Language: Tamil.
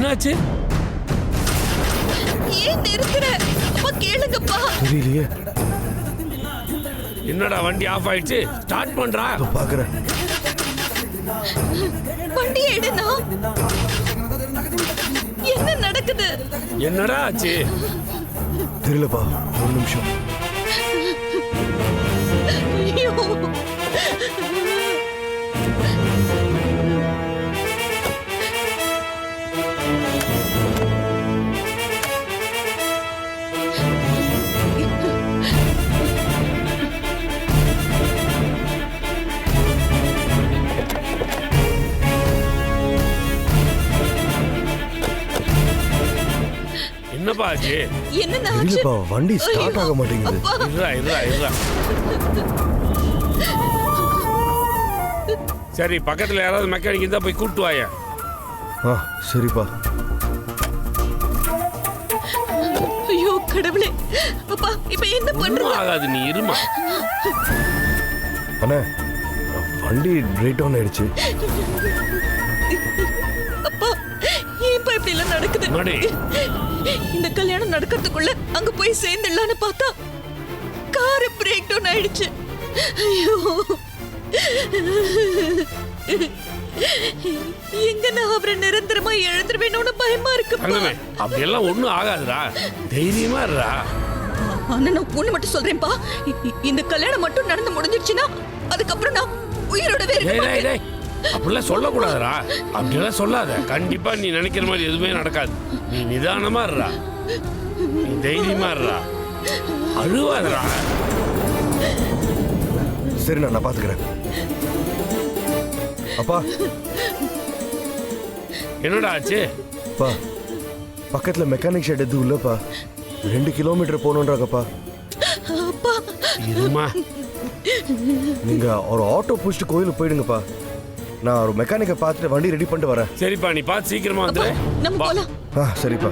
என்னாச்சு? ஏன் நிறுத்துற? அப்பா கேளுங்கப்பா. தெரியலையே. என்னடா வண்டி ஆஃப் ஆயிடுச்சு? ஸ்டார்ட் பண்றா. பாக்குறேன். வண்டி எடுனா. என்ன நடக்குது? என்னடா ஆச்சு? தெரியலப்பா. ஒரு நிமிஷம். ஐயோ. என்னப்பா ஆச்சு? என்னடா ஆச்சு? தெரியலப்பா. வண்டி ஸ்டார்ட் ஆக மாட்டேங்குது. அப்பா. இருடா. சரி, பக்கத்துல யாராவது மெக்கானிக் இருந்தா போய் கூப்பிட்டு வாயா. சரிப்பா. ஐயோ கடவுளே. அப்பா இப்ப என்ன ஒண்ணும் பண்றது? ஆகாது, நீ இருமா. அண்ணே, வண்டி பிரேக் டவுன் ஆயிடுச்சு. அப்பா ஏன்பா இப்படி எல்லாம் நடக்குது? என்னடி? இந்த கல்யாணம் நடக்கிறதுக்குள்ள அங்க போய் சேர்ந்துடலான்னு பார்த்தா கார் பிரேக் டவுன் ஆயிடுச்சு. ஐயோ. எங்க நான் அவரை நிரந்தரமா இழந்துருவேணும்னு பயமா இருக்கு. தங்கமே, அப்படியெல்லாம் ஒண்ணும் ஆகாதுடா. தைரியமா இருடா. ஆனா நான் ஒண்ணு மட்டும் சொல்றேன்ப்பா. இந்த கல்யாணம் மட்டும் நடந்து முடிஞ்சிருச்சுன்னா அதுக்கப்புறம் நான் உயிரோடவே இருக்க டேய் மாட்டேன். டேய் அப்படிலாம் சொல்லக்கூடாதுடா. அப்படியெல்லாம் சொல்லாத. கண்டிப்பா நீ நினைக்கிற மாதிரி எதுவுமே நடக்காது. நீ நிதானமா இருடா. நீ தைரியமா இருடா. அழுவாதடா. சரி, நான் பாத்துக்கிறேன். அப்பா. என்னடா ஆச்சு? அப்பா, பக்கத்துல மெக்கானிக் ஷெட் எதுவும் இல்லப்பா. 2 கிலோமீட்டர் போகணுன்றாங்கப்பா. அப்பா இருமா. நீங்க ஒரு ஆட்டோ பிடிச்சிட்டு கோயிலுக்கு போயிடுங்கப்பா. நான் ஒரு மெக்கானிக்கை பார்த்துட்டு வண்டி ரெடி பண்ணிட்டு வரேன். சரிப்பா, நீ பார்த்து சீக்கிரமா அப்பா, வந்துரு. நம்ம வா. போலாம். சரிப்பா.